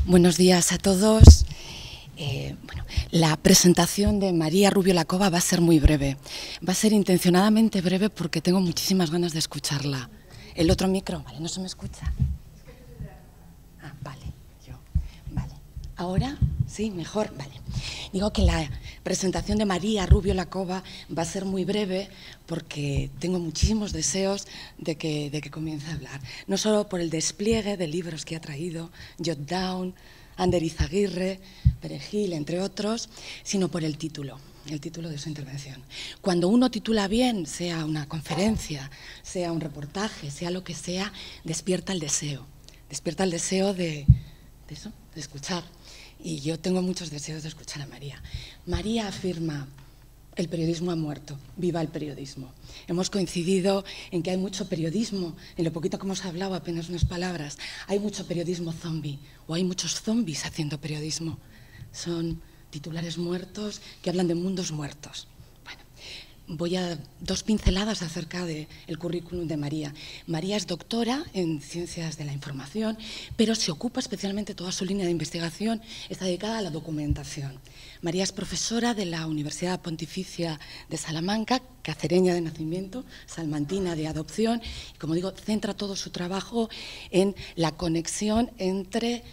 Buenos días a todos. La presentación de María Rubio Lacova va a ser muy breve. Va a ser intencionadamente breve porque tengo muchísimas ganas de escucharla. ¿El otro micro? Vale, ¿no se me escucha? Ah, vale. Vale. ¿Ahora? Sí, mejor. Vale. Digo que la presentación de María Rubio Lacova va a ser muy breve porque tengo muchísimos deseos de que comience a hablar. No solo por el despliegue de libros que ha traído, Jot Down, Ander Izaguirre, Perejil, entre otros, sino por el título de su intervención. Cuando uno titula bien, sea una conferencia, sea un reportaje, sea lo que sea, despierta el deseo de eso, de escuchar. Y yo tengo muchos deseos de escuchar a María. María afirma: el periodismo ha muerto, viva el periodismo. Hemos coincidido en que hay mucho periodismo, en lo poquito que hemos hablado, apenas unas palabras, hay mucho periodismo zombie, o hay muchos zombies haciendo periodismo. Son titulares muertos que hablan de mundos muertos. Voy a dos pinceladas acerca del currículum de María. María es doctora en Ciencias de la Información, pero se ocupa especialmente, toda su línea de investigación está dedicada a la documentación. María es profesora de la Universidad Pontificia de Salamanca, cacereña de nacimiento, salmantina de adopción, y, como digo, centra todo su trabajo en la conexión entre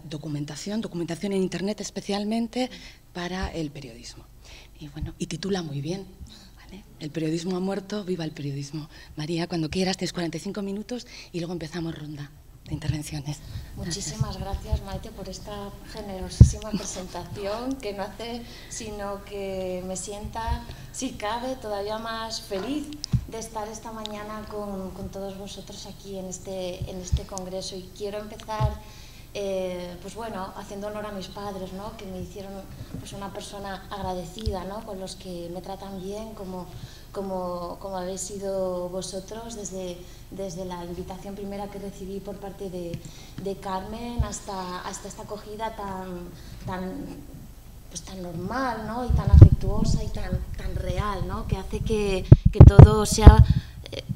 documentación en Internet especialmente para el periodismo. Y titula muy bien. El periodismo ha muerto, viva el periodismo. María, cuando quieras, tienes 45 minutos y luego empezamos ronda de intervenciones. Muchísimas gracias, Maite, por esta generosísima presentación que no hace sino que me sienta, si cabe, todavía más feliz de estar esta mañana con todos vosotros aquí en este congreso. Y quiero empezar haciendo honor a mis padres, ¿no? Que me hicieron una persona agradecida, ¿no? Con los que me tratan bien, como habéis sido vosotros, desde la invitación primera que recibí por parte de Carmen hasta esta acogida tan normal, ¿no? Y tan afectuosa y tan real, ¿no? Que hace que todo sea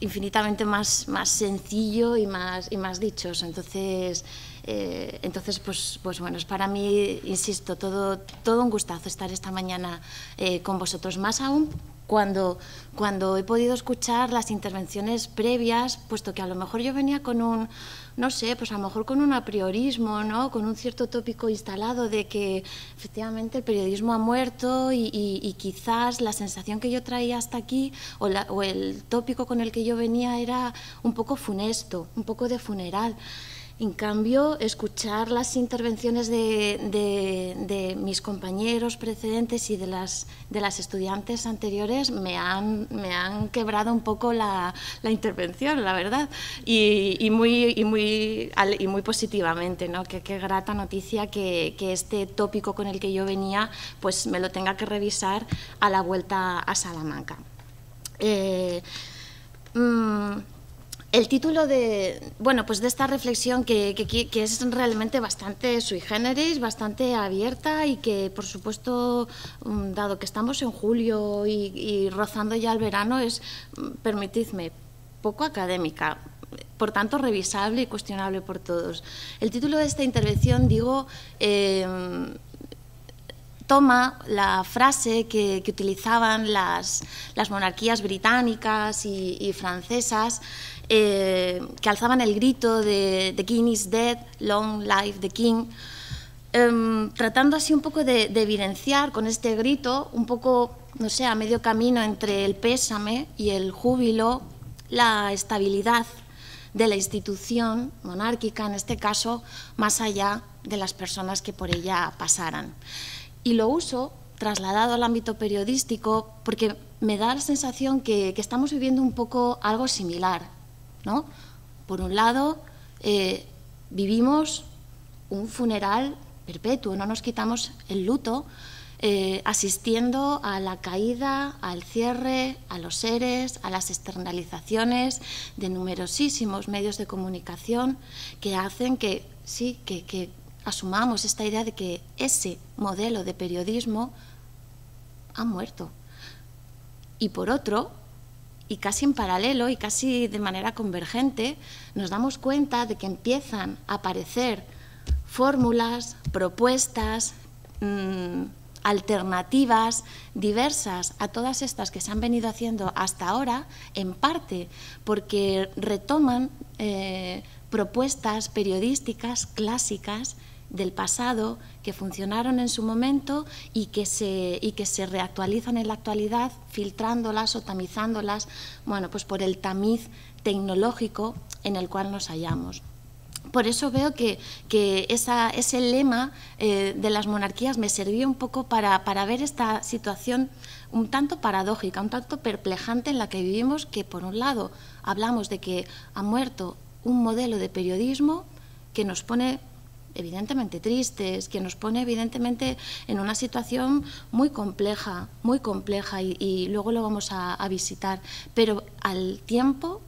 infinitamente más sencillo y más dichoso. Entonces, es para mí, insisto, todo un gustazo estar esta mañana con vosotros, más aún cuando he podido escuchar las intervenciones previas, puesto que a lo mejor yo venía con un, no sé, a lo mejor con un apriorismo, ¿no? Con un cierto tópico instalado de que efectivamente el periodismo ha muerto y quizás la sensación que yo traía hasta aquí o el tópico con el que yo venía era un poco funesto, un poco de funeral. En cambio, escuchar las intervenciones de mis compañeros precedentes y de las estudiantes anteriores me han quebrado un poco la intervención, la verdad, y muy positivamente, ¿no? Qué grata noticia que este tópico con el que yo venía pues me lo tenga que revisar a la vuelta a Salamanca. El título de esta reflexión que es realmente bastante sui generis, bastante abierta y que, por supuesto, dado que estamos en julio y rozando ya el verano, es, permitidme, poco académica, por tanto revisable y cuestionable por todos. El título de esta intervención, toma la frase que utilizaban las monarquías británicas y francesas, que alzaban el grito de "The King is dead, long live the King", tratando así un poco de evidenciar con este grito, un poco, no sé, a medio camino entre el pésame y el júbilo, la estabilidad de la institución monárquica, en este caso, más allá de las personas que por ella pasaran. Y lo uso trasladado al ámbito periodístico porque me da la sensación que estamos viviendo un poco algo similar, ¿no? Por un lado, vivimos un funeral perpetuo, no nos quitamos el luto, asistiendo a la caída, al cierre, a los ERES, a las externalizaciones de numerosísimos medios de comunicación que hacen que asumamos esta idea de que ese modelo de periodismo ha muerto. Y por otro, y casi en paralelo y casi de manera convergente, nos damos cuenta de que empiezan a aparecer fórmulas, propuestas, alternativas diversas a todas estas que se han venido haciendo hasta ahora, en parte porque retoman propuestas periodísticas clásicas del pasado que funcionaron en su momento y que se reactualizan en la actualidad, filtrándolas o tamizándolas, bueno, pues por el tamiz tecnológico en el cual nos hallamos. Por eso veo que ese lema de las monarquías me servía un poco para ver esta situación un tanto paradójica, un tanto perplejante en la que vivimos, que por un lado hablamos de que ha muerto un modelo de periodismo que nos pone evidentemente tristes, que nos pone evidentemente en una situación muy compleja y luego lo vamos a visitar, pero al tiempo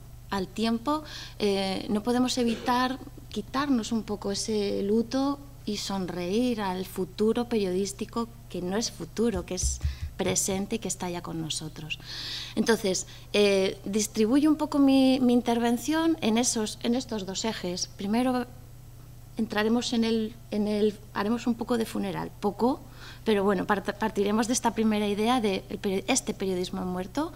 no podemos evitar quitarnos un poco ese luto y sonreír al futuro periodístico, que no es futuro, que es presente y que está ya con nosotros. Entonces, distribuyo un poco mi intervención en estos dos ejes. Primero entraremos haremos un poco de funeral, poco, pero bueno, partiremos de esta primera idea de este periodismo muerto.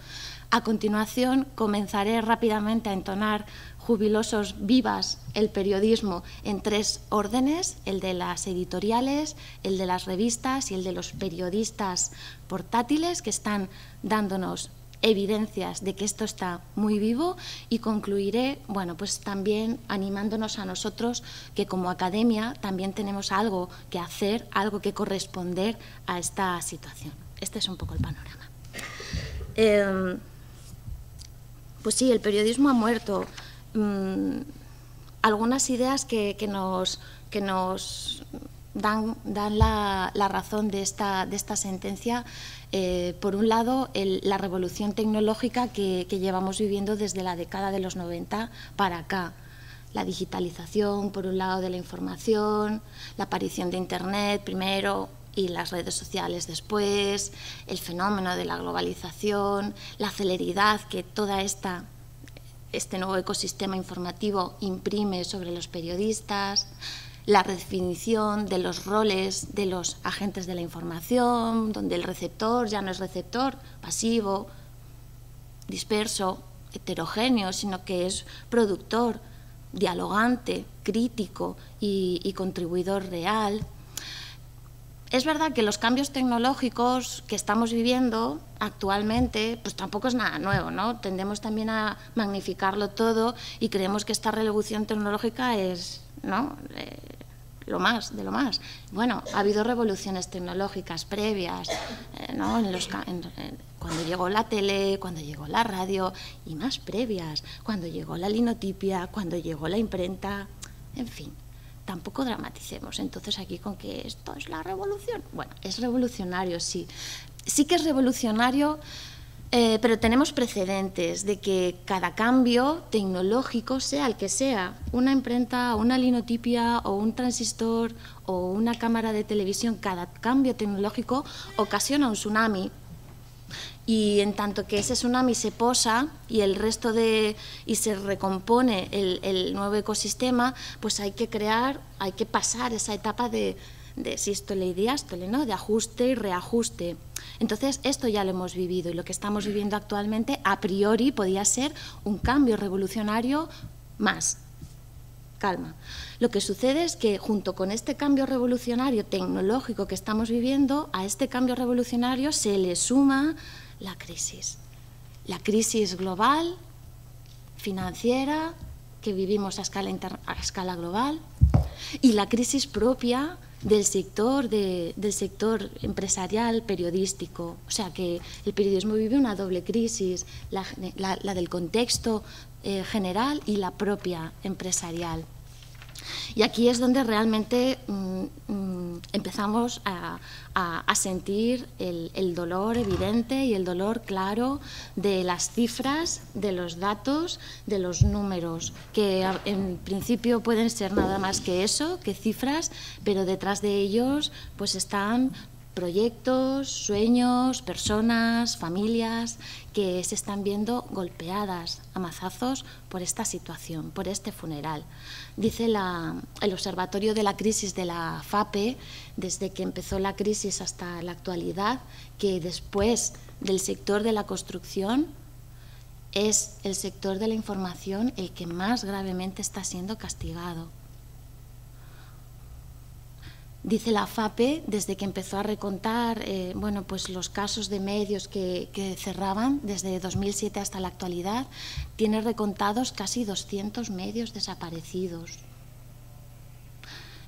A continuación, comenzaré rápidamente a entonar jubilosos vivas el periodismo en tres órdenes: el de las editoriales, el de las revistas y el de los periodistas portátiles, que están dándonos evidencias de que esto está muy vivo, y concluiré, bueno, pues también animándonos a nosotros que como academia también tenemos algo que hacer, algo que corresponder a esta situación. Este es un poco el panorama. Pues sí, el periodismo ha muerto. Algunas ideas que nos dan la razón de esta sentencia. Por un lado, la revolución tecnológica que llevamos viviendo desde la década de los 90 para acá. La digitalización, por un lado, de la información, la aparición de Internet primero y las redes sociales después, el fenómeno de la globalización, la celeridad que toda este nuevo ecosistema informativo imprime sobre los periodistas, la redefinición de los roles de los agentes de la información, donde el receptor ya no es receptor pasivo, disperso, heterogéneo, sino que es productor, dialogante, crítico y contribuidor real. Es verdad que los cambios tecnológicos que estamos viviendo actualmente, pues tampoco es nada nuevo, ¿no? Tendemos también a magnificarlo todo y creemos que esta revolución tecnológica es, ¿no?, lo más de lo más. Bueno, ha habido revoluciones tecnológicas previas, ¿no?, cuando llegó la tele, cuando llegó la radio, y más previas, cuando llegó la linotipia, cuando llegó la imprenta, en fin. Tampoco dramaticemos entonces aquí con que esto es la revolución. Bueno, es revolucionario, sí. Sí que es revolucionario, pero tenemos precedentes de que cada cambio tecnológico, sea el que sea, una imprenta, una linotipia o un transistor o una cámara de televisión, cada cambio tecnológico ocasiona un tsunami. Y en tanto que ese tsunami se posa y y se recompone el nuevo ecosistema, pues hay que pasar esa etapa de sístole y diástole, ¿no?, de ajuste y reajuste. Entonces, esto ya lo hemos vivido, y lo que estamos viviendo actualmente, a priori, podía ser un cambio revolucionario más. Calma. Lo que sucede es que, junto con este cambio revolucionario tecnológico que estamos viviendo, a este cambio revolucionario se le suma la crisis global, financiera, que vivimos a escala global, y la crisis propia del sector empresarial periodístico. O sea que el periodismo vive una doble crisis, la del contexto general y la propia empresarial. Y aquí es donde realmente empezamos a sentir el dolor evidente y el dolor claro de las cifras, de los datos, de los números, que en principio pueden ser nada más que eso, que cifras, pero detrás de ellos pues están proyectos, sueños, personas, familias que se están viendo golpeadas a mazazos por esta situación, por este funeral. Dice el Observatorio de la Crisis de la FAPE, desde que empezó la crisis hasta la actualidad, que después del sector de la construcción es el sector de la información el que más gravemente está siendo castigado. Dice la FAPE, desde que empezó a recontar pues los casos de medios que cerraban desde 2007 hasta la actualidad, tiene recontados casi 200 medios desaparecidos.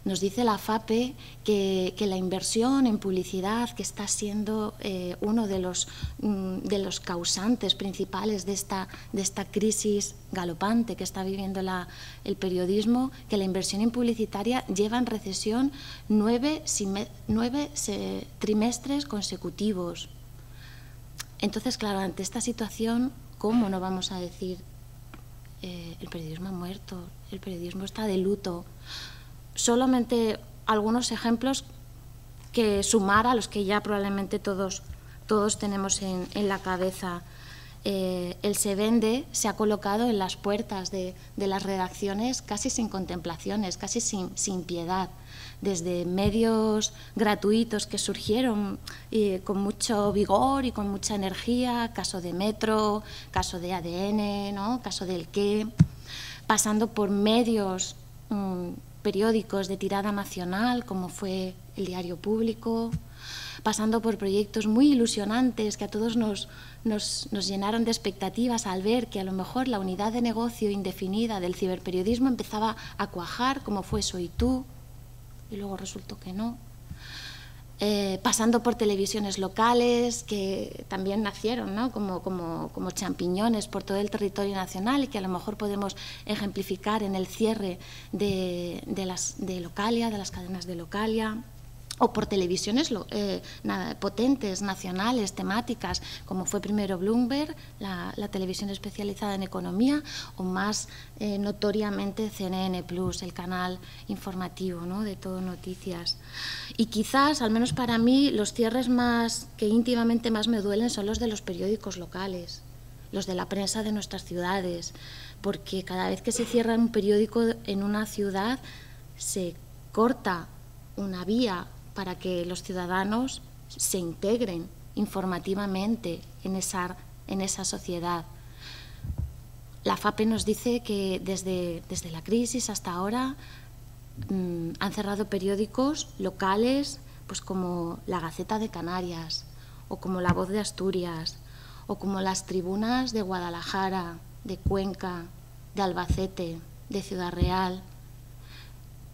Nos dice la FAPE que la inversión en publicidad, que está siendo uno de los causantes principales de esta crisis galopante que está viviendo el periodismo, que la inversión en publicitaria lleva en recesión 9 trimestres consecutivos. Entonces, claro, ante esta situación, ¿cómo no vamos a decir el periodismo ha muerto, el periodismo está de luto? Solamente algunos ejemplos que sumar a los que ya probablemente todos tenemos en la cabeza. El Se Vende se ha colocado en las puertas de las redacciones casi sin contemplaciones, casi sin piedad. Desde medios gratuitos que surgieron con mucho vigor y con mucha energía, caso de Metro, caso de ADN, ¿no? Caso del Qué, pasando por medios periódicos de tirada nacional, como fue el Diario Público, pasando por proyectos muy ilusionantes que a todos nos llenaron de expectativas al ver que a lo mejor la unidad de negocio indefinida del ciberperiodismo empezaba a cuajar, como fue Soy Tú, y luego resultó que no. Pasando por televisiones locales que también nacieron, ¿no? como champiñones por todo el territorio nacional y que a lo mejor podemos ejemplificar en el cierre de Localia, de las cadenas de Localia, o por televisiones potentes, nacionales, temáticas, como fue primero Bloomberg, la televisión especializada en economía, o más notoriamente CNN Plus, el canal informativo, ¿no? de Todo Noticias. Y quizás, al menos para mí, los cierres que íntimamente más me duelen son los de los periódicos locales, los de la prensa de nuestras ciudades, porque cada vez que se cierra un periódico en una ciudad se corta una vía para que los ciudadanos se integren informativamente en esa sociedad. La FAPE nos dice que desde la crisis hasta ahora han cerrado periódicos locales, pues como La Gaceta de Canarias, o como La Voz de Asturias, o como las Tribunas de Guadalajara, de Cuenca, de Albacete, de Ciudad Real.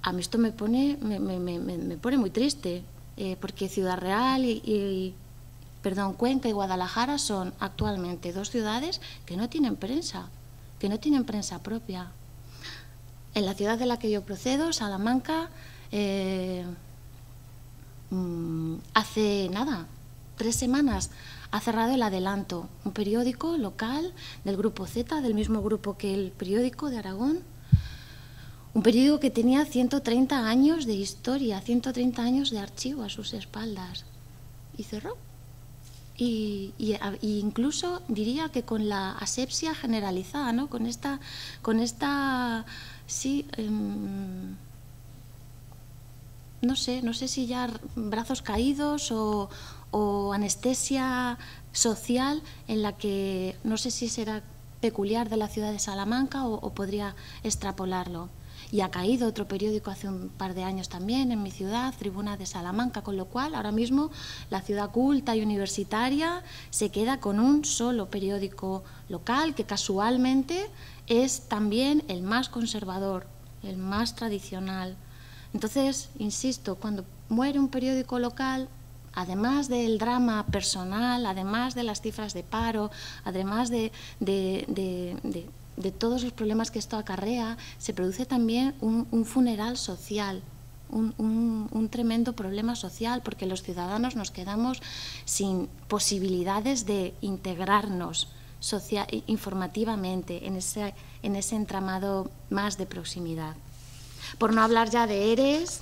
A mí esto me pone muy triste, porque Ciudad Real Cuenca y Guadalajara son actualmente dos ciudades que no tienen prensa propia. En la ciudad de la que yo procedo, Salamanca, hace 3 semanas ha cerrado El Adelanto, un periódico local del Grupo Z, del mismo grupo que El Periódico de Aragón. Un periódico que tenía 130 años de historia, 130 años de archivo a sus espaldas. Y cerró. Y incluso diría que con la asepsia generalizada, ¿no? Con esta sí, no sé si ya brazos caídos o anestesia social en la que no sé si será peculiar de la ciudad de Salamanca o podría extrapolarlo. Y ha caído otro periódico hace un par de años también en mi ciudad, Tribuna de Salamanca, con lo cual ahora mismo la ciudad culta y universitaria se queda con un solo periódico local que casualmente es también el más conservador, el más tradicional. Entonces, insisto, cuando muere un periódico local, además del drama personal, además de las cifras de paro, además de todos los problemas que esto acarrea, se produce también un funeral social, un tremendo problema social, porque los ciudadanos nos quedamos sin posibilidades de integrarnos informativamente en ese entramado más de proximidad. Por no hablar ya de ERES,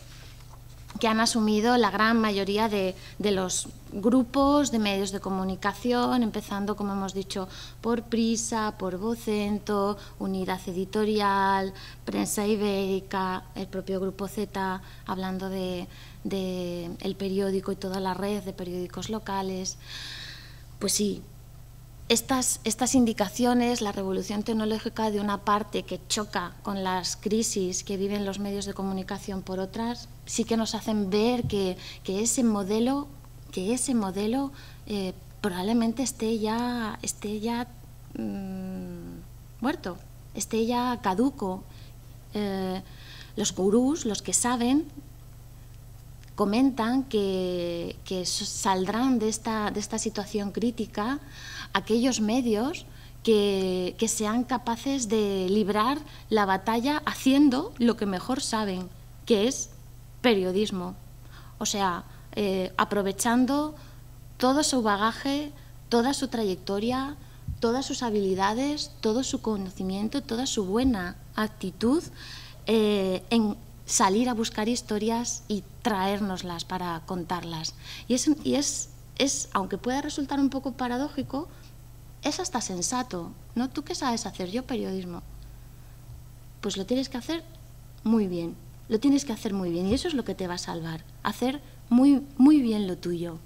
que han asumido la gran mayoría de los grupos de medios de comunicación, empezando, como hemos dicho, por Prisa, por Vocento, Unidad Editorial, Prensa Ibérica, el propio Grupo Z, hablando de El Periódico y toda la red de periódicos locales. Pues sí, estas indicaciones, la revolución tecnológica de una parte que choca con las crisis que viven los medios de comunicación por otras, sí que nos hacen ver que ese modelo probablemente esté ya muerto, esté ya caduco. Los gurús, los que saben, comentan que saldrán de esta situación crítica aquellos medios que sean capaces de librar la batalla haciendo lo que mejor saben, que es periodismo. O sea, aprovechando todo su bagaje, toda su trayectoria, todas sus habilidades, todo su conocimiento, toda su buena actitud en salir a buscar historias y traérnoslas para contarlas. Y es, aunque pueda resultar un poco paradójico, es hasta sensato, ¿no? ¿Tú qué sabes hacer? Yo periodismo. Pues lo tienes que hacer muy bien, lo tienes que hacer muy bien, y eso es lo que te va a salvar, hacer muy, muy bien lo tuyo.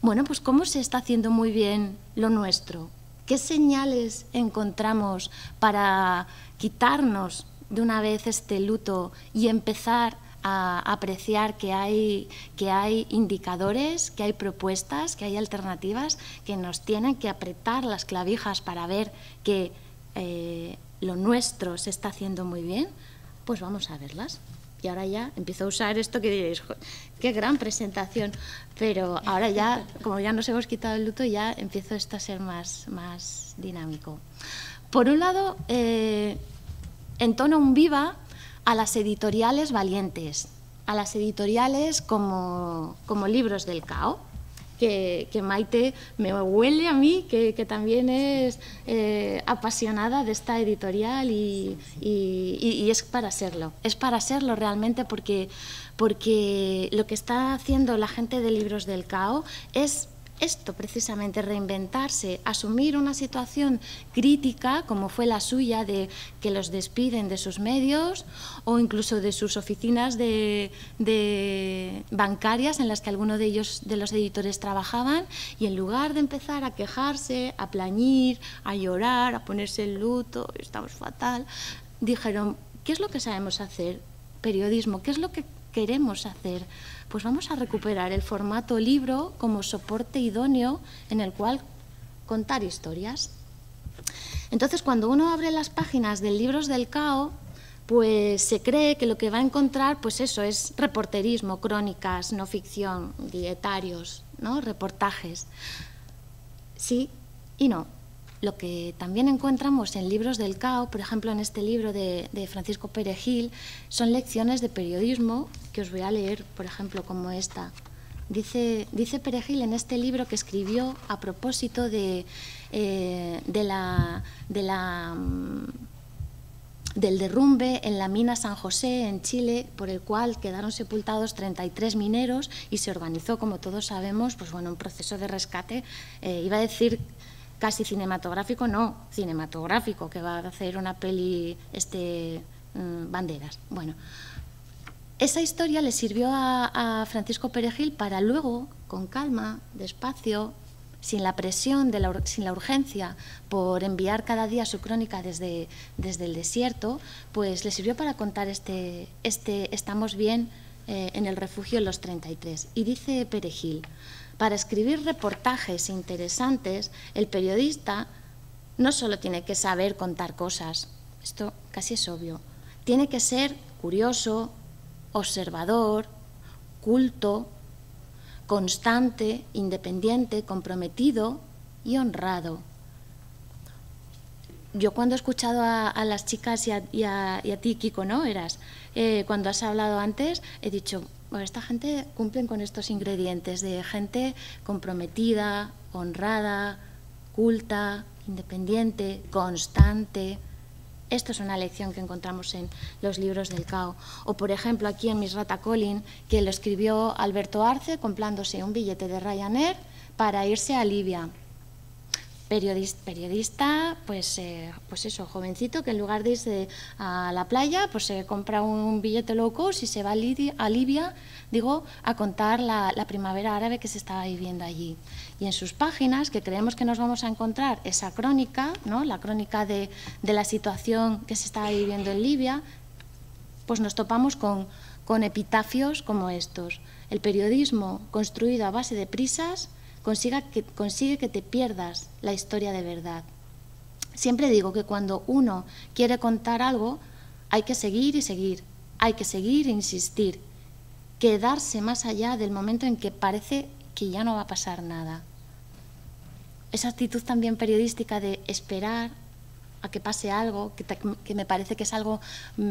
Bueno, pues ¿cómo se está haciendo muy bien lo nuestro? ¿Qué señales encontramos para quitarnos de una vez este luto y empezar a apreciar que hay indicadores, que hay propuestas, que hay alternativas, que nos tienen que apretar las clavijas para ver que lo nuestro se está haciendo muy bien? Pues vamos a verlas. Y ahora ya empiezo a usar esto que diréis, qué gran presentación, pero ahora ya, como ya nos hemos quitado el luto, ya empiezo esto a ser más dinámico. Por un lado, entona un viva a las editoriales valientes, a las editoriales como Libros del Cao, que Maite me huele a mí, que también es apasionada de esta editorial y es para serlo realmente, porque lo que está haciendo la gente de Libros del Cao es esto, precisamente, reinventarse, asumir una situación crítica como fue la suya, de que los despiden de sus medios o incluso de sus oficinas de bancarias en las que alguno de ellos, de los editores, trabajaban, y en lugar de empezar a quejarse, a plañir, a llorar, a ponerse el luto, estamos fatal, dijeron, ¿qué es lo que sabemos hacer? Periodismo, ¿qué es lo que queremos hacer? Pues vamos a recuperar el formato libro como soporte idóneo en el cual contar historias. Entonces, cuando uno abre las páginas de Libros del Cao, pues se cree que lo que va a encontrar, pues eso, es reporterismo, crónicas, no ficción, dietarios, ¿no? Reportajes. Sí y no. Lo que también encontramos en Libros del Cao, por ejemplo, en este libro de Francisco Perejil, son lecciones de periodismo que os voy a leer, por ejemplo, como esta. Dice Perejil en este libro que escribió a propósito del derrumbe en la mina San José, en Chile, por el cual quedaron sepultados 33 mineros y se organizó, como todos sabemos, pues bueno, un proceso de rescate, iba a decir casi cinematográfico, no, cinematográfico, que va a hacer una peli Banderas. Bueno, esa historia le sirvió a Francisco Perejil para luego, con calma, despacio, sin la presión, sin la urgencia por enviar cada día su crónica desde el desierto, pues le sirvió para contar Estamos bien en el refugio Los 33. Y dice Perejil, para escribir reportajes interesantes, el periodista no solo tiene que saber contar cosas, esto casi es obvio, tiene que ser curioso, observador, culto, constante, independiente, comprometido y honrado. Yo cuando he escuchado a las chicas y a ti, Kiko, ¿no? Cuando has hablado antes, he dicho, bueno, esta gente cumplen con estos ingredientes de gente comprometida, honrada, culta, independiente, constante. Esto es una lección que encontramos en los libros del Cao. O, por ejemplo, aquí en Misrata Collin, que lo escribió Alberto Arce comprándose un billete de Ryanair para irse a Libia. Periodista, pues eso, jovencito, que en lugar de irse a la playa, pues se compra un billete low cost y se va a Libia, a contar la primavera árabe que se estaba viviendo allí. Y en sus páginas, que creemos que nos vamos a encontrar esa crónica, ¿no?, la crónica de la situación que se estaba viviendo en Libia, pues nos topamos con epitafios como estos. El periodismo construido a base de prisas consigue que te pierdas la historia de verdad. Siempre digo que cuando uno quiere contar algo, hay que seguir y seguir, hay que seguir e insistir, quedarse más allá del momento en que parece que ya no va a pasar nada. Esa actitud también periodística de esperar a que pase algo, que me parece que es algo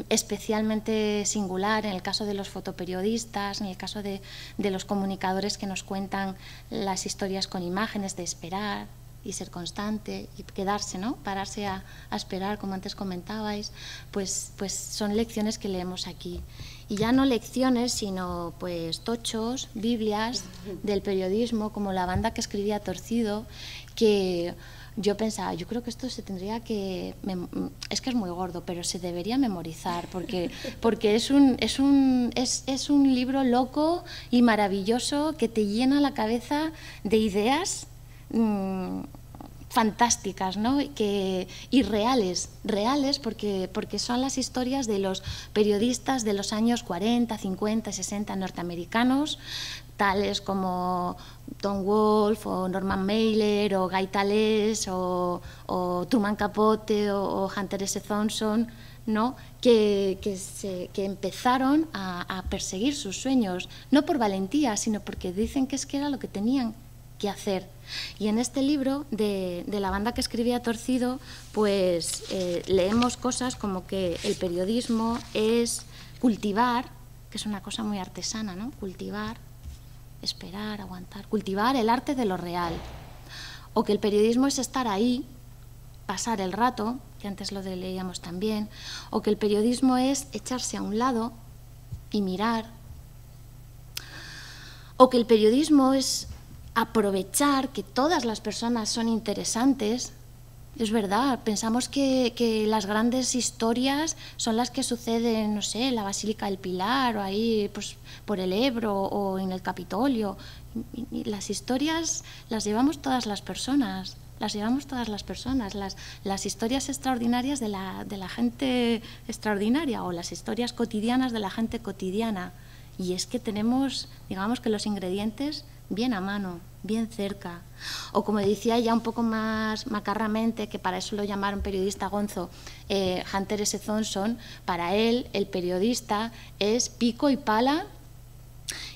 especialmente singular en el caso de los fotoperiodistas, en el caso de los comunicadores que nos cuentan las historias con imágenes, de esperar y ser constante y quedarse, ¿no?, pararse a esperar, como antes comentabais, pues son lecciones que leemos aquí. Y ya no lecciones, sino pues tochos, biblias del periodismo, como La banda que escribía Torcido, que yo pensaba, yo creo que esto se tendría que... Es que es muy gordo, pero se debería memorizar, porque es un libro loco y maravilloso que te llena la cabeza de ideas fantásticas, ¿no?, y reales porque son las historias de los periodistas de los años 40, 50, 60 norteamericanos, tales como Tom Wolfe o Norman Mailer o Guy Tales o Truman Capote o Hunter S. Thompson, ¿no?, que empezaron a perseguir sus sueños, no por valentía, sino porque dicen que era lo que tenían que hacer. Y en este libro de La banda que escribía Torcido, pues leemos cosas como que el periodismo es cultivar, que es una cosa muy artesana, ¿no?, cultivar, esperar, aguantar, cultivar el arte de lo real. O que el periodismo es estar ahí, pasar el rato, que antes lo leíamos también. O que el periodismo es echarse a un lado y mirar. O que el periodismo es aprovechar que todas las personas son interesantes. Es verdad, pensamos que las grandes historias son las que suceden, no sé, en la Basílica del Pilar o ahí pues, por el Ebro o en el Capitolio. Y las historias las llevamos todas las personas, las historias extraordinarias de la gente extraordinaria o las historias cotidianas de la gente cotidiana. Y es que tenemos, digamos que los ingredientes bien a mano, bien cerca. O como decía ya un poco más macarramente, que para eso lo llamaron periodista gonzo, Hunter S. Thompson, para él el periodista es pico y pala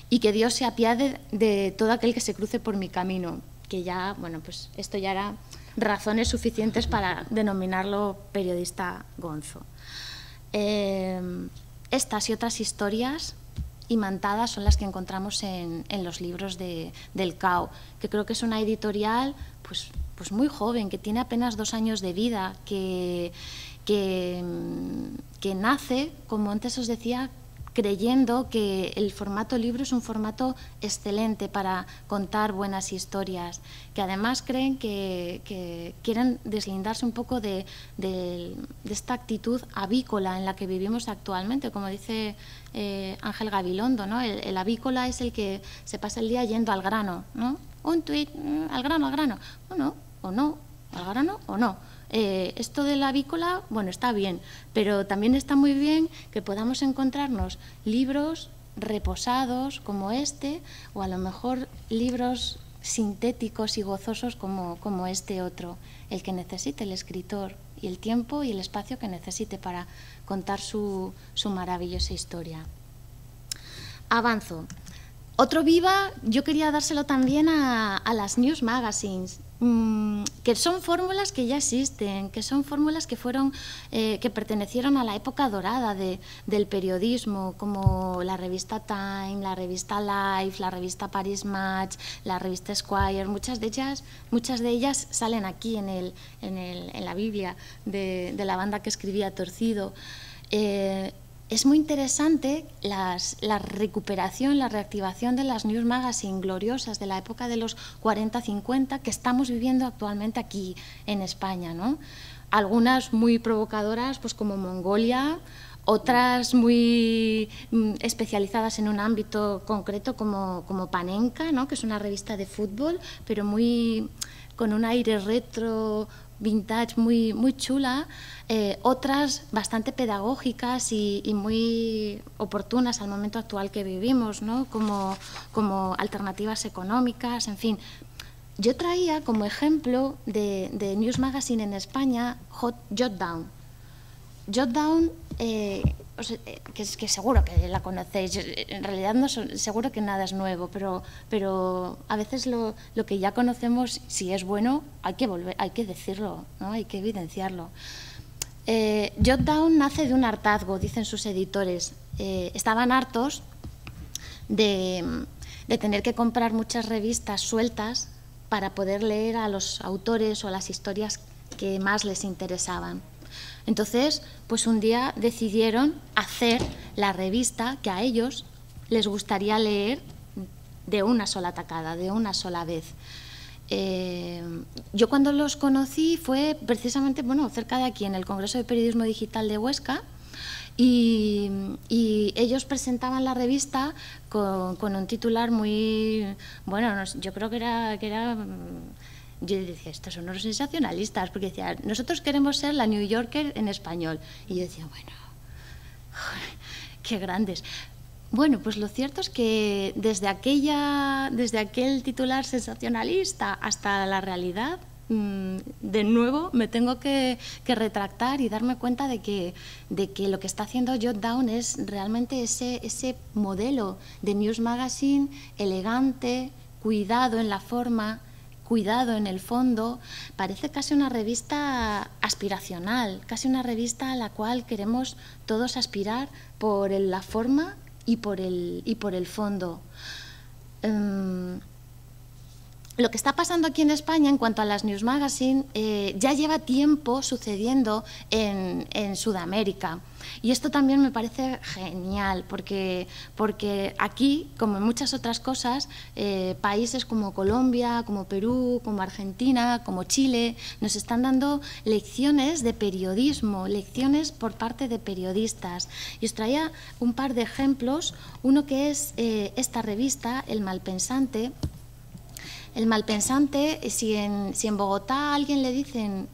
y que Dios se apiade de todo aquel que se cruce por mi camino. Que ya, bueno, pues esto ya era razones suficientes para denominarlo periodista gonzo. Estas y otras historias imantadas son las que encontramos en los libros del Cao, que creo que es una editorial pues muy joven, que tiene apenas 2 años de vida, que nace, como antes os decía, creyendo que el formato libro es un formato excelente para contar buenas historias, que además creen que quieren deslindarse un poco de esta actitud avícola en la que vivimos actualmente, como dice Ángel Gabilondo, ¿no? El avícola es el que se pasa el día yendo al grano, ¿no? Un tuit, al grano, o no, al grano o no. Esto de la avícola, bueno, está bien, pero también está muy bien que podamos encontrarnos libros reposados como este, o a lo mejor libros sintéticos y gozosos como este otro, el que necesite el escritor, y el tiempo y el espacio que necesite para contar su maravillosa historia. Avanzo. Otro viva, yo quería dárselo también a las news magazines. que son fórmulas que ya existen, que son fórmulas que fueron, que pertenecieron a la época dorada del periodismo, como la revista Time, la revista Life, la revista Paris Match, la revista Esquire. Muchas de ellas salen aquí en la Biblia de la banda que escribía Torcido. Es muy interesante la recuperación, la reactivación de las news magazine gloriosas de la época de los 40-50 que estamos viviendo actualmente aquí en España, ¿no? Algunas muy provocadoras, pues como Mongolia, otras muy especializadas en un ámbito concreto como Panenka, ¿no? Que es una revista de fútbol, pero con un aire retro, vintage muy chula, otras bastante pedagógicas y muy oportunas al momento actual que vivimos, ¿no? como alternativas económicas, en fin. Yo traía como ejemplo de News Magazine en España Jotdown. Jotdown, que seguro que la conocéis, en realidad no seguro que nada es nuevo, pero a veces lo que ya conocemos, si es bueno, hay que decirlo, ¿no? Hay que evidenciarlo. Jotdown nace de un hartazgo, dicen sus editores. Estaban hartos de tener que comprar muchas revistas sueltas para poder leer a los autores o las historias que más les interesaban. Entonces, pues un día decidieron hacer la revista que a ellos les gustaría leer de una sola tacada, de una sola vez. Yo cuando los conocí fue precisamente, cerca de aquí, en el Congreso de Periodismo Digital de Huesca, y ellos presentaban la revista con un titular muy, yo creo que era yo decía, estos son unos sensacionalistas, porque decía, nosotros queremos ser la New Yorker en español. Y yo decía, qué grandes. Bueno, pues lo cierto es que desde aquel titular sensacionalista hasta la realidad, de nuevo me tengo que retractar y darme cuenta de que lo que está haciendo Jotdown es realmente ese modelo de News Magazine elegante, cuidado en la forma, cuidado en el fondo. Parece casi una revista aspiracional, casi una revista a la cual queremos todos aspirar por la forma y por el fondo. Lo que está pasando aquí en España en cuanto a las News Magazine ya lleva tiempo sucediendo en Sudamérica. Y esto también me parece genial, porque aquí, como en muchas otras cosas, países como Colombia, como Perú, como Argentina, como Chile, nos están dando lecciones de periodismo, lecciones por parte de periodistas. Y os traía un par de ejemplos, uno que es esta revista, El Malpensante. El Malpensante, si en Bogotá a alguien le dicen,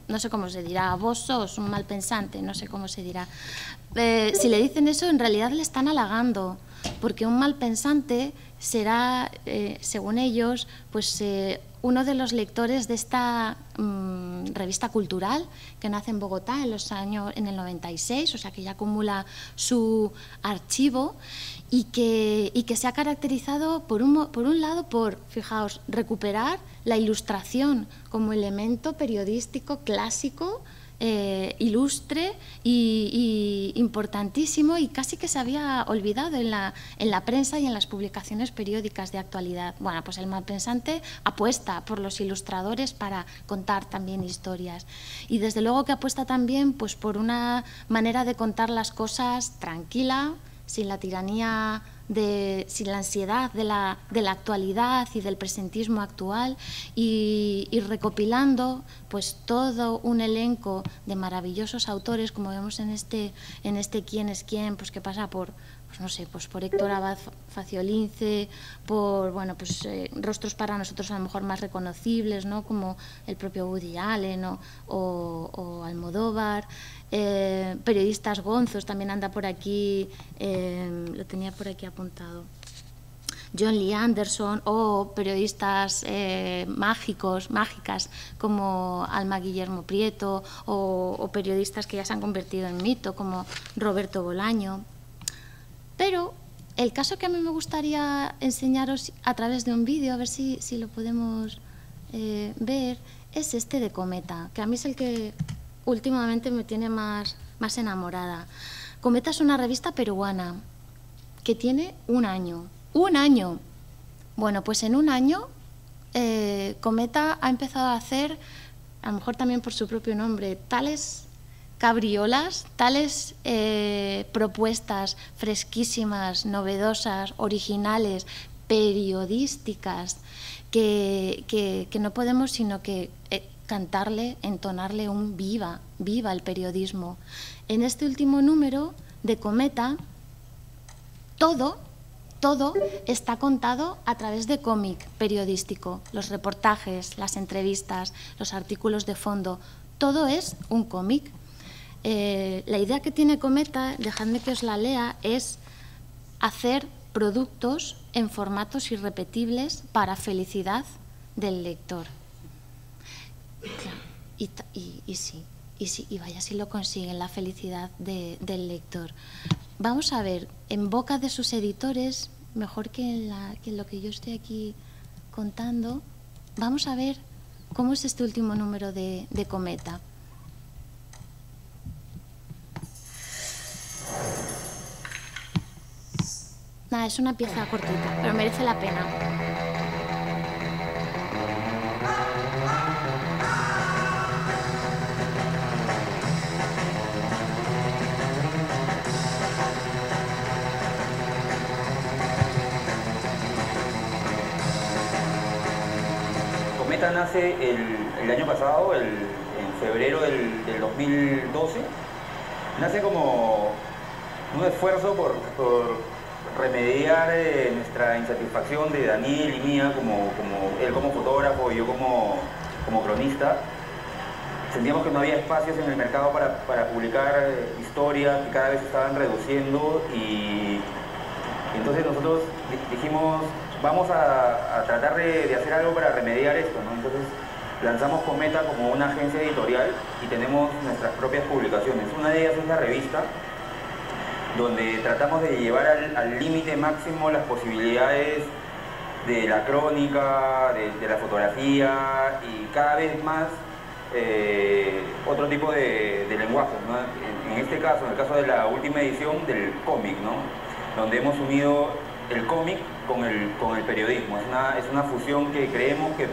no sé cómo se dirá, vos sos un malpensante, no sé cómo se dirá. Si le dicen eso, en realidad le están halagando, porque un malpensante será, según ellos, pues uno de los lectores de esta revista cultural que nace en Bogotá en el 96, o sea que ya acumula su archivo y que se ha caracterizado por un lado por, fijaos, recuperar la ilustración como elemento periodístico clásico, ilustre y importantísimo, y casi que se había olvidado en la prensa y en las publicaciones periódicas de actualidad. Bueno, pues el Malpensante apuesta por los ilustradores para contar también historias, y desde luego que apuesta también pues por una manera de contar las cosas tranquila, sin la tiranía, sin la ansiedad de la actualidad y del presentismo actual, y recopilando pues todo un elenco de maravillosos autores, como vemos en este Quién es quién, pues que pasa por, pues no sé, pues por Héctor Abad Faciolince, por rostros para nosotros a lo mejor más reconocibles, ¿no? Como el propio Woody Allen o Almodóvar. Periodistas gonzos, también anda por aquí, lo tenía por aquí apuntado, John Lee Anderson, o periodistas mágicas como Alma Guillermo Prieto, o periodistas que ya se han convertido en mito como Roberto Bolaño. Pero el caso que a mí me gustaría enseñaros a través de un vídeo, a ver si lo podemos ver es este de Cometa, que a mí es el que últimamente me tiene más enamorada. Cometa es una revista peruana que tiene un año. ¡Un año! Bueno, pues en un año Cometa ha empezado a hacer, a lo mejor también por su propio nombre, tales cabriolas, tales propuestas fresquísimas, novedosas, originales, periodísticas, que no podemos sino que cantarle, entonarle un viva, viva el periodismo. En este último número de Cometa, todo está contado a través de cómic periodístico. Los reportajes, las entrevistas, los artículos de fondo, todo es un cómic. La idea que tiene Cometa, dejadme que os la lea, es hacer productos en formatos irrepetibles para felicidad del lector. Y vaya si lo consiguen, la felicidad del lector. Vamos a ver, en boca de sus editores, mejor que en lo que yo estoy aquí contando, vamos a ver cómo es este último número de Cometa. Nada, es una pieza cortita, pero merece la pena. Cometa nace el año pasado, en febrero del 2012. Nace como un esfuerzo por remediar nuestra insatisfacción de Daniel y mía, él como fotógrafo y yo como cronista. Sentíamos que no había espacios en el mercado para publicar historias que cada vez se estaban reduciendo y entonces nosotros dijimos, vamos a tratar de hacer algo para remediar esto, ¿no? Entonces lanzamos Cometa como una agencia editorial y tenemos nuestras propias publicaciones. Una de ellas es la revista, donde tratamos de llevar al límite máximo las posibilidades de la crónica, de la fotografía y cada vez más otro tipo de lenguajes, ¿no? En este caso, en el caso de la última edición, del cómic, ¿no? Donde hemos unido el cómic con el periodismo. Es una fusión que creemos que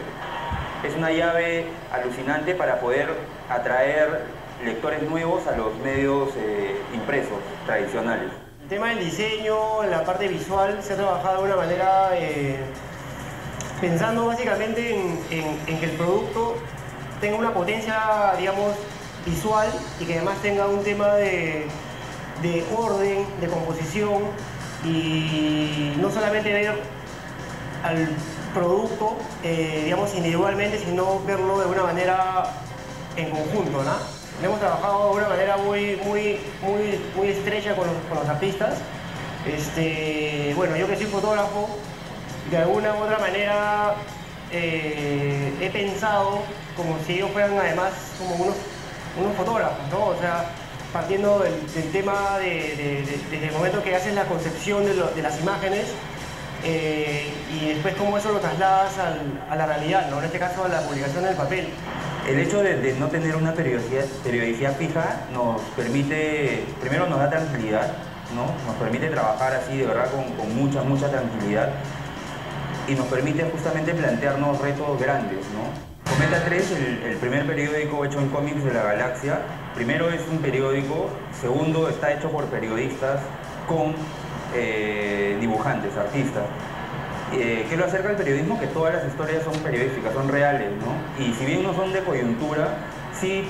es una llave alucinante para poder atraer lectores nuevos a los medios impresos tradicionales. El tema del diseño, la parte visual, se ha trabajado de una manera pensando básicamente en que el producto tenga una potencia, digamos, visual y que además tenga un tema de orden, de composición y no solamente ver al producto, digamos, individualmente, sino verlo de una manera en conjunto, ¿no? Hemos trabajado de una manera muy estrecha con los artistas. Bueno, yo que soy fotógrafo, de alguna u otra manera he pensado como si ellos fueran además como unos fotógrafos, ¿no? O sea, partiendo del tema desde el momento que haces la concepción de las imágenes y después cómo eso lo trasladas a la realidad, ¿no? En este caso a la publicación del papel. El hecho de no tener una periodicidad fija nos permite, primero nos da tranquilidad, ¿no? Nos permite trabajar así de verdad con mucha tranquilidad y nos permite justamente plantearnos retos grandes, ¿no? Cometa 3, el primer periódico hecho en cómics de la galaxia, primero es un periódico, segundo está hecho por periodistas con dibujantes, artistas. ¿Qué lo acerca al periodismo? Que todas las historias son periodísticas, son reales, ¿no? Y si bien no son de coyuntura, sí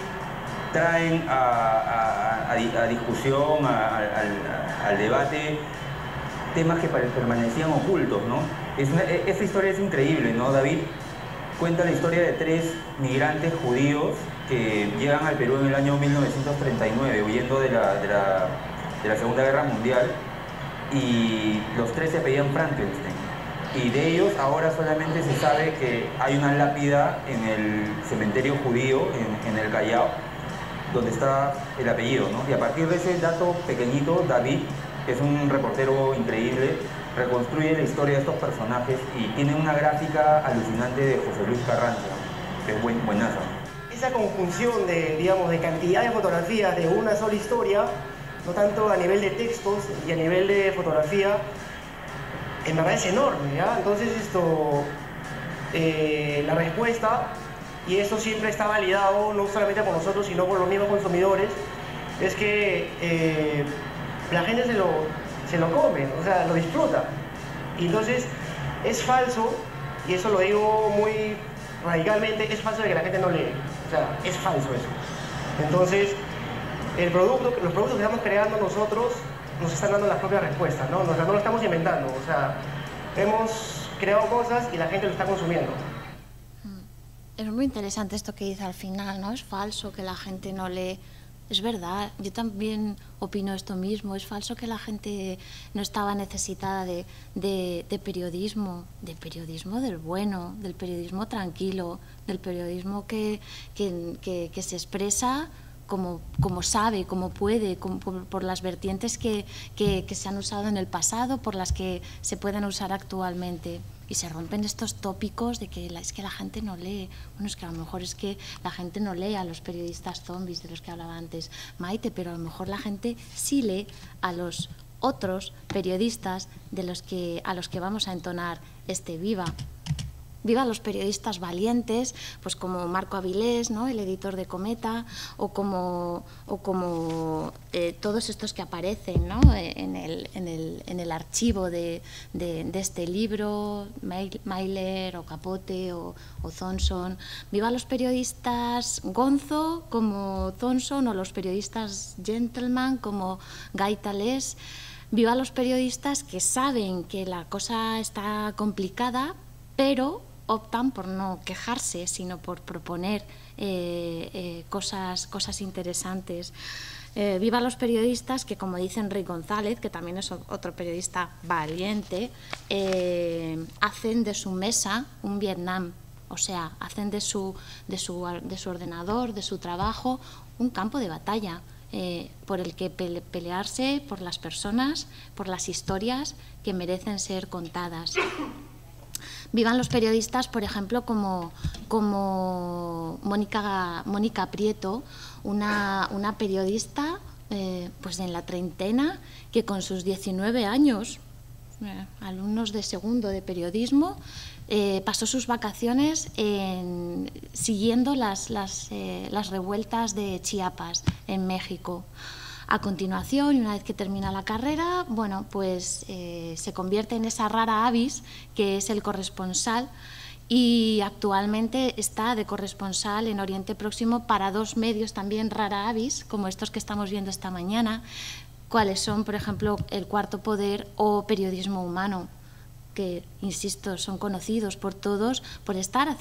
traen a discusión, al debate, temas que permanecían ocultos, ¿no? Esta historia es increíble, ¿no? David cuenta la historia de 3 migrantes judíos que llegan al Perú en el año 1939, huyendo de la Segunda Guerra Mundial, y los 3 se apellían Frankenstein. Y de ellos ahora solamente se sabe que hay una lápida en el cementerio judío, en el Callao, donde está el apellido, ¿no? Y a partir de ese dato pequeñito, David, que es un reportero increíble, reconstruye la historia de estos personajes y tiene una gráfica alucinante de José Luis Carranza. que es buenaza. Esa conjunción de, digamos, de cantidad de fotografías de una sola historia, no tanto a nivel de textos y a nivel de fotografía, en verdad es enorme, ¿ya? Entonces la respuesta, y eso siempre está validado no solamente por nosotros sino por los mismos consumidores, es que la gente se lo come, o sea, lo disfruta. Y entonces es falso, y eso lo digo muy radicalmente, es falso de que la gente no lee. O sea, es falso eso. Entonces, los productos que estamos creando nosotros nos están dando las propias respuestas, ¿no? No lo estamos inventando, o sea, hemos creado cosas y la gente lo está consumiendo. Es muy interesante esto que dice al final, ¿no? Es falso que la gente no lee. Es verdad, yo también opino esto mismo. Es falso que la gente no estaba necesitada de periodismo del bueno, del periodismo tranquilo, del periodismo que se expresa como sabe, como puede, por las vertientes que se han usado en el pasado, por las que se pueden usar actualmente. Y se rompen estos tópicos de que es que la gente no lee. Bueno, es que a lo mejor es que la gente no lee a los periodistas zombies de los que hablaba antes Maite, pero a lo mejor la gente sí lee a los otros periodistas a los que vamos a entonar este viva. Viva los periodistas valientes, pues como Marco Avilés, ¿no? El editor de Cometa, o como todos estos que aparecen, ¿no? en el archivo de este libro, Mailer o Capote o Thompson. Viva los periodistas Gonzo como Thompson, o los periodistas Gentleman como Gaitales. Viva los periodistas que saben que la cosa está complicada, pero optan por no quejarse, sino por proponer cosas interesantes. Viva los periodistas que, como dice Enrique González, que también es otro periodista valiente, hacen de su mesa un Vietnam. O sea, hacen de su ordenador, de su trabajo, un campo de batalla por el que pelearse por las personas, por las historias que merecen ser contadas. Vivan los periodistas, por ejemplo, como Mónica Prieto, una periodista pues en la treintena, que con sus 19 años, alumnos de segundo de periodismo, pasó sus vacaciones siguiendo las revueltas de Chiapas en México. A continuación, y una vez que termina la carrera, bueno, pues se convierte en esa rara avis que es el corresponsal, y actualmente está de corresponsal en Oriente Próximo para dos medios también rara avis, como estos que estamos viendo esta mañana, cuáles son, por ejemplo, El Cuarto Poder o Periodismo Humano, que, insisto, son conocidos por todos por estar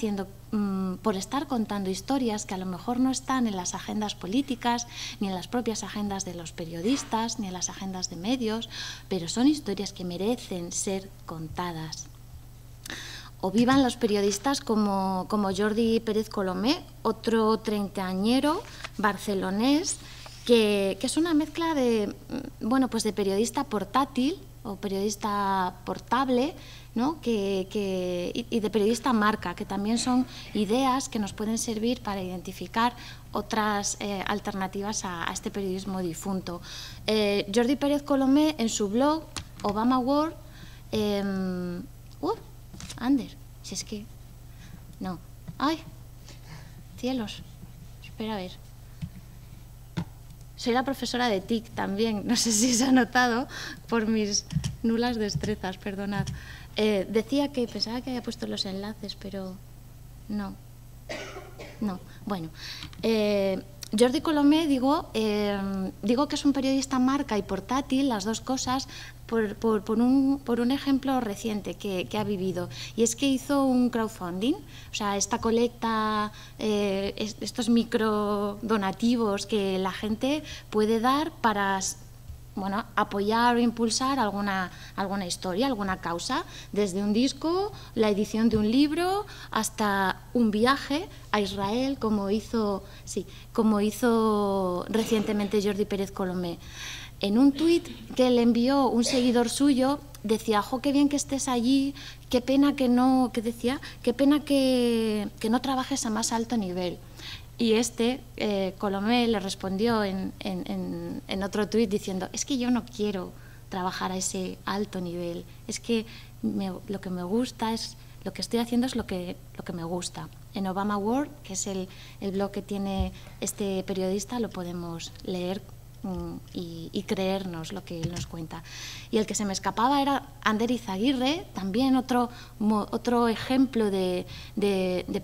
contando historias que a lo mejor no están en las agendas políticas, ni en las propias agendas de los periodistas, ni en las agendas de medios, pero son historias que merecen ser contadas. O vivan los periodistas como Jordi Pérez Colomé, otro treintañero barcelonés, que es una mezcla de periodista portátil o periodista portable, ¿no? y de periodista marca, que también son ideas que nos pueden servir para identificar otras alternativas a este periodismo difunto. Jordi Pérez Colomé, en su blog Obama World, Ander, si es que... No. ¡Ay! Cielos. Espera a ver. Soy la profesora de TIC también, no sé si se ha notado por mis nulas destrezas, perdonad. Decía que pensaba que había puesto los enlaces, pero no. No, bueno. Jordi Colomé, digo que es un periodista marca y portátil, las dos cosas, por un ejemplo reciente que ha vivido, y es que hizo un crowdfunding, o sea, esta colecta, estos micro donativos que la gente puede dar para apoyar o impulsar alguna historia, alguna causa, desde un disco, la edición de un libro, hasta un viaje a Israel, como hizo recientemente Jordi Pérez Colomé. En un tuit que le envió un seguidor suyo, decía, jo, qué bien que estés allí, qué pena que no, que decía, qué pena que no trabajes a más alto nivel. Y Colomé le respondió en otro tuit diciendo, es que yo no quiero trabajar a ese alto nivel, es que lo que me gusta es, lo que estoy haciendo es lo que me gusta. En Obama World, que es el blog que tiene este periodista, lo podemos leer y creernos lo que él nos cuenta. Y el que se me escapaba era Ander Izaguirre, también otro ejemplo de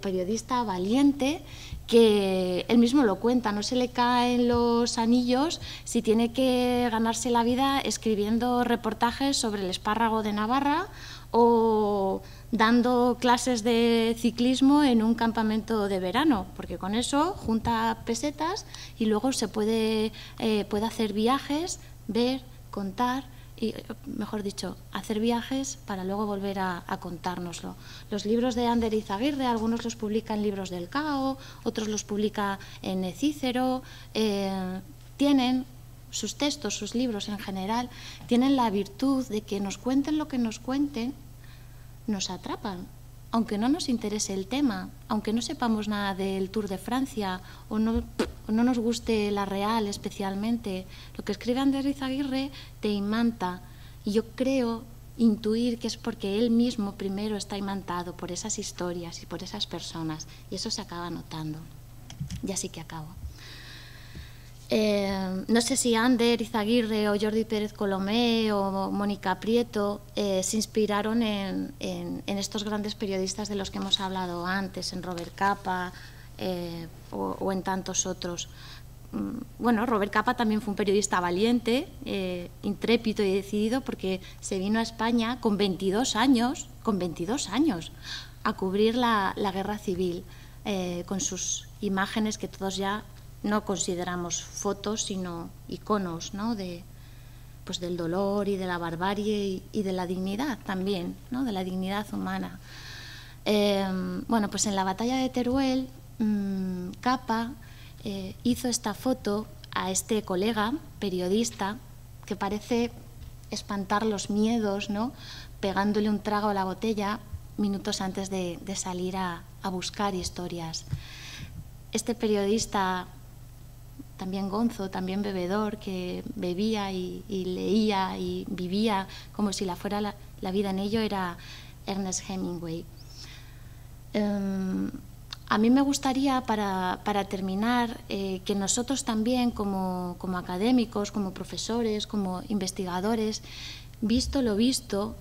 periodista valiente, que él mismo lo cuenta, no se le caen los anillos si tiene que ganarse la vida escribiendo reportajes sobre el espárrago de Navarra o dando clases de ciclismo en un campamento de verano, porque con eso junta pesetas y luego se puede hacer viajes, ver, contar, y, mejor dicho, hacer viajes para luego volver a contárnoslo. Los libros de Ander Izaguirre, algunos los publica en Libros del Cao, otros los publica en Cícero, tienen sus textos, sus libros en general, tienen la virtud de que nos cuenten lo que nos cuenten, nos atrapan, aunque no nos interese el tema, aunque no sepamos nada del Tour de Francia o no nos guste la Real especialmente. Lo que escribe Ander Izaguirre te imanta, y yo creo intuir que es porque él mismo primero está imantado por esas historias y por esas personas, y eso se acaba notando. Ya sí que acabo. No sé si Ander Izaguirre o Jordi Pérez Colomé o Mónica Prieto se inspiraron en estos grandes periodistas de los que hemos hablado antes, en Robert Capa o en tantos otros. Bueno, Robert Capa también fue un periodista valiente, intrépido y decidido, porque se vino a España con 22 años, a cubrir la guerra civil, con sus imágenes que todos ya no consideramos fotos, sino iconos, ¿no? Pues del dolor y de la barbarie y de la dignidad también, ¿no? De la dignidad humana. Bueno, pues en la batalla de Teruel, Capa hizo esta foto a este colega periodista que parece espantar los miedos, ¿no? Pegándole un trago a la botella minutos antes de salir a buscar historias. Este periodista, también gonzo, también bebedor, que bebía y leía y vivía como si la fuera la vida en ello, era Ernest Hemingway. A mí me gustaría, para terminar, que nosotros también, como académicos, como profesores, como investigadores, visto lo visto,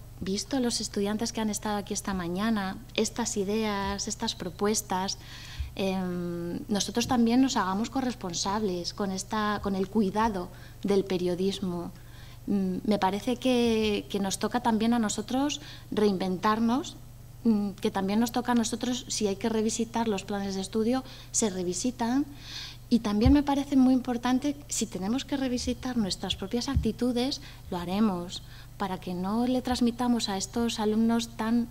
los estudiantes que han estado aquí esta mañana, estas ideas, estas propuestas, nosotros también nos hagamos corresponsables con el cuidado del periodismo. Me parece que nos toca también a nosotros reinventarnos, que también nos toca a nosotros, si hay que revisitar los planes de estudio, se revisitan. Y también me parece muy importante, si tenemos que revisitar nuestras propias actitudes, lo haremos, para que no le transmitamos a estos alumnos tan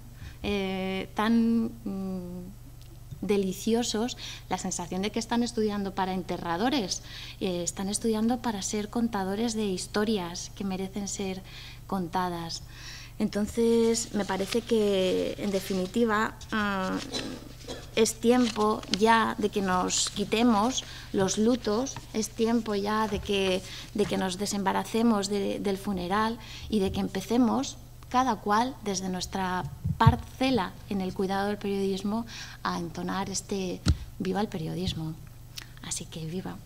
deliciosos la sensación de que están estudiando para enterradores, están estudiando para ser contadores de historias que merecen ser contadas. Entonces, me parece que, en definitiva, es tiempo ya de que nos quitemos los lutos, es tiempo ya de que nos desembaracemos del funeral y de que empecemos, cada cual, desde nuestra parcela en el cuidado del periodismo, a entonar este «Viva el periodismo». Así que viva.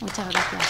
Muchas gracias.